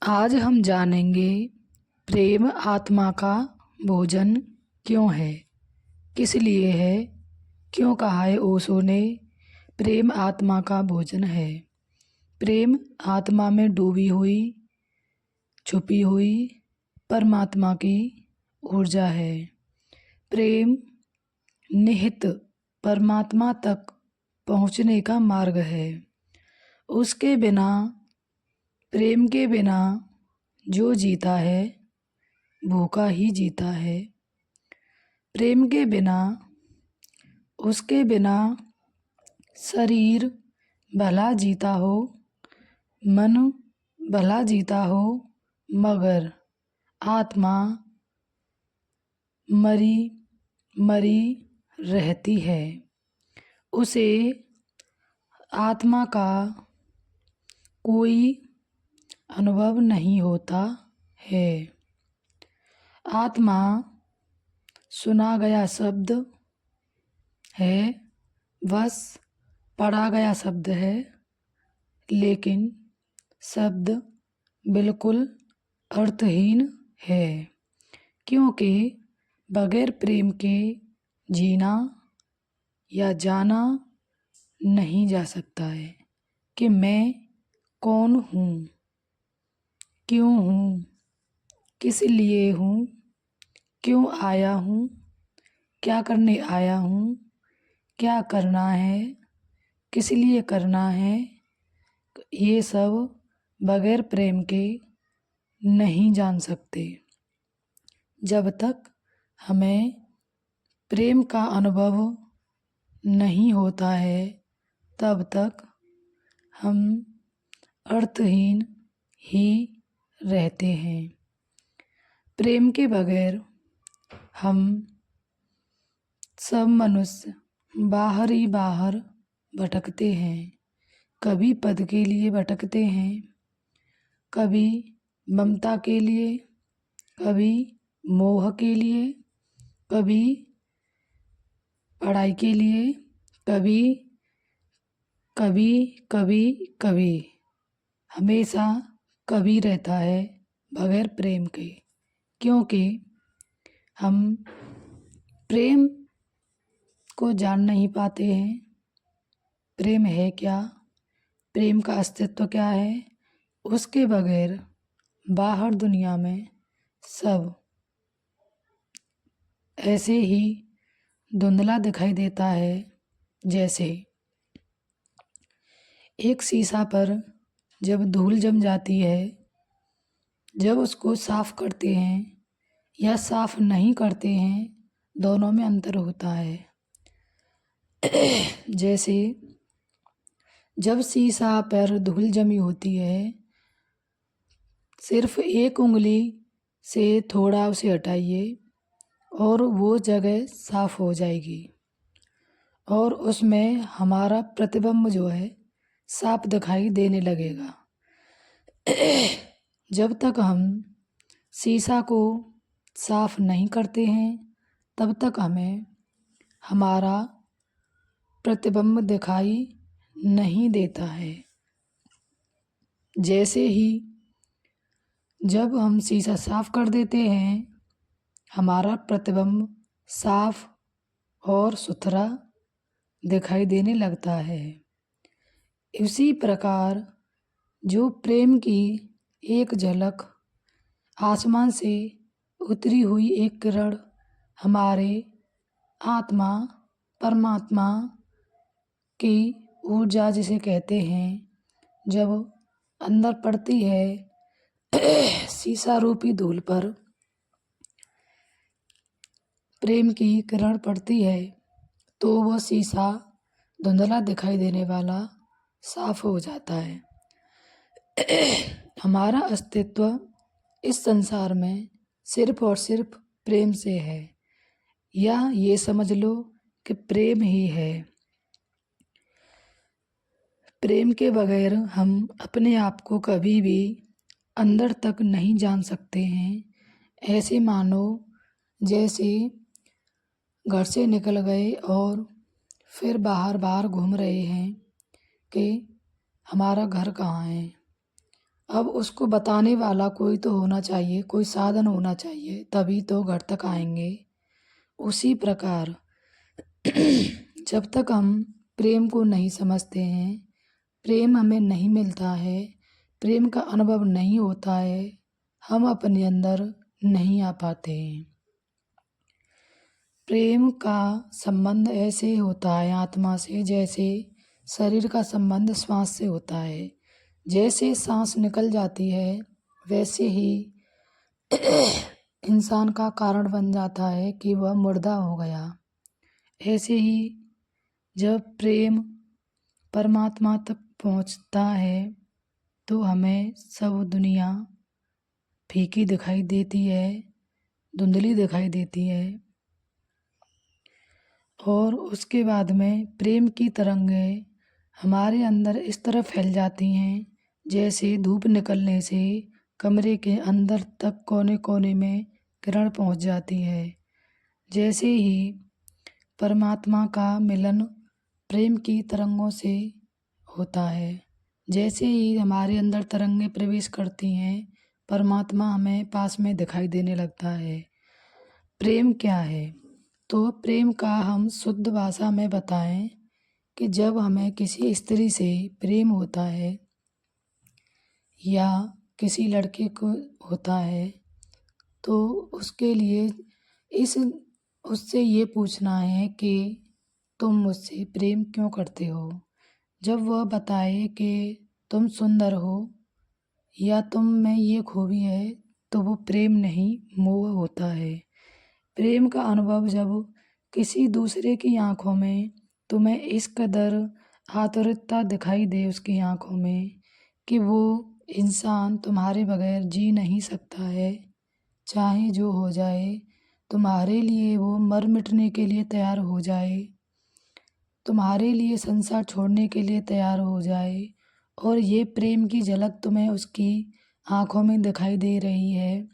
आज हम जानेंगे प्रेम आत्मा का भोजन क्यों है, किस लिए है, क्यों कहा है ओशो ने प्रेम आत्मा का भोजन है। प्रेम आत्मा में डूबी हुई, छुपी हुई परमात्मा की ऊर्जा है। प्रेम निहित परमात्मा तक पहुँचने का मार्ग है। उसके बिना, प्रेम के बिना जो जीता है भूखा ही जीता है। प्रेम के बिना, उसके बिना शरीर भला जीता हो, मन भला जीता हो, मगर आत्मा मरी मरी रहती है। उसे आत्मा का कोई अनुभव नहीं होता है। आत्मा सुना गया शब्द है, बस पढ़ा गया शब्द है, लेकिन शब्द बिल्कुल अर्थहीन है, क्योंकि बगैर प्रेम के जीना या जाना नहीं जा सकता है कि मैं कौन हूँ, क्यों हूँ, किस लिए हूँ, क्यों आया हूँ, क्या करने आया हूँ, क्या करना है, किस लिए करना है। ये सब बगैर प्रेम के नहीं जान सकते। जब तक हमें प्रेम का अनुभव नहीं होता है, तब तक हम अर्थहीन ही रहते हैं। प्रेम के बगैर हम सब मनुष्य बाहर ही बाहर भटकते हैं। कभी पद के लिए भटकते हैं, कभी ममता के लिए, कभी मोह के लिए, कभी पढ़ाई के लिए, कभी कभी कभी कभी हमेशा कभी रहता है बगैर प्रेम के, क्योंकि हम प्रेम को जान नहीं पाते हैं। प्रेम है क्या, प्रेम का अस्तित्व क्या है, उसके बगैर बाहर दुनिया में सब ऐसे ही धुंधला दिखाई देता है। जैसे एक शीशा पर जब धूल जम जाती है, जब उसको साफ करते हैं या साफ नहीं करते हैं, दोनों में अंतर होता है। जैसे जब शीशा पर धूल जमी होती है, सिर्फ एक उंगली से थोड़ा उसे हटाइए और वो जगह साफ हो जाएगी और उसमें हमारा प्रतिबिंब जो है साफ दिखाई देने लगेगा। जब तक हम शीशा को साफ नहीं करते हैं, तब तक हमें हमारा प्रतिबिंब दिखाई नहीं देता है। जैसे ही जब हम शीशा साफ कर देते हैं, हमारा प्रतिबिंब साफ और सुथरा दिखाई देने लगता है। इसी प्रकार जो प्रेम की एक झलक, आसमान से उतरी हुई एक किरण हमारे आत्मा परमात्मा की ऊर्जा जिसे कहते हैं, जब अंदर पड़ती है शीशा रूपी धूल पर प्रेम की किरण पड़ती है, तो वह शीशा धुंधला दिखाई देने वाला साफ हो जाता है। हमारा अस्तित्व इस संसार में सिर्फ और सिर्फ प्रेम से है, या ये समझ लो कि प्रेम ही है। प्रेम के बगैर हम अपने आप को कभी भी अंदर तक नहीं जान सकते हैं। ऐसे मानो जैसे घर से निकल गए और फिर बाहर बाहर घूम रहे हैं कि हमारा घर कहाँ है। अब उसको बताने वाला कोई तो होना चाहिए, कोई साधन होना चाहिए, तभी तो घर तक आएंगे। उसी प्रकार जब तक हम प्रेम को नहीं समझते हैं, प्रेम हमें नहीं मिलता है, प्रेम का अनुभव नहीं होता है, हम अपने अंदर नहीं आ पाते हैं। प्रेम का संबंध ऐसे होता है आत्मा से, जैसे शरीर का संबंध श्वास से होता है। जैसे सांस निकल जाती है, वैसे ही इंसान का कारण बन जाता है कि वह मुर्दा हो गया। ऐसे ही जब प्रेम परमात्मा तक पहुंचता है, तो हमें सब दुनिया फीकी दिखाई देती है, धुंधली दिखाई देती है। और उसके बाद में प्रेम की तरंगें हमारे अंदर इस तरह फैल जाती हैं, जैसे धूप निकलने से कमरे के अंदर तक कोने कोने में किरण पहुंच जाती है। जैसे ही परमात्मा का मिलन प्रेम की तरंगों से होता है, जैसे ही हमारे अंदर तरंगें प्रवेश करती हैं, परमात्मा हमें पास में दिखाई देने लगता है। प्रेम क्या है? तो प्रेम का हम शुद्ध भाषा में बताएं कि जब हमें किसी स्त्री से प्रेम होता है या किसी लड़के को होता है, तो उसके लिए इस उससे ये पूछना है कि तुम मुझसे प्रेम क्यों करते हो। जब वह बताए कि तुम सुंदर हो या तुम में ये खूबी है, तो वो प्रेम नहीं, मोह होता है। प्रेम का अनुभव जब किसी दूसरे की आंखों में तुम्हें इस कदर आतुरता दिखाई दे उसकी आंखों में कि वो इंसान तुम्हारे बगैर जी नहीं सकता है, चाहे जो हो जाए, तुम्हारे लिए वो मर मिटने के लिए तैयार हो जाए, तुम्हारे लिए संसार छोड़ने के लिए तैयार हो जाए, और ये प्रेम की झलक तुम्हें उसकी आंखों में दिखाई दे रही है,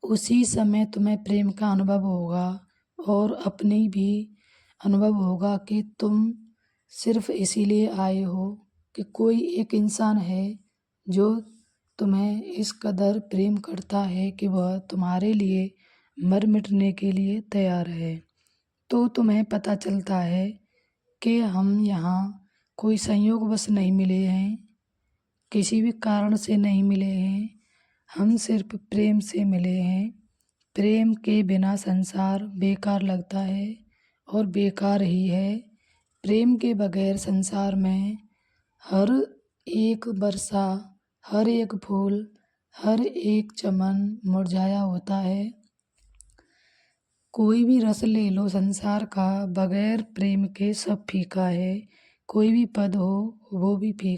उसी समय तुम्हें प्रेम का अनुभव होगा। और अपनी भी अनुभव होगा कि तुम सिर्फ इसीलिए आए हो कि कोई एक इंसान है जो तुम्हें इस कदर प्रेम करता है कि वह तुम्हारे लिए मर मिटने के लिए तैयार है। तो तुम्हें पता चलता है कि हम यहाँ कोई संयोगवश नहीं मिले हैं, किसी भी कारण से नहीं मिले हैं, हम सिर्फ प्रेम से मिले हैं। प्रेम के बिना संसार बेकार लगता है और बेकार ही है। प्रेम के बगैर संसार में हर एक वर्षा, हर एक फूल, हर एक चमन मुरझाया होता है। कोई भी रस ले लो संसार का, बगैर प्रेम के सब फीका है। कोई भी पद हो वो भी फीका।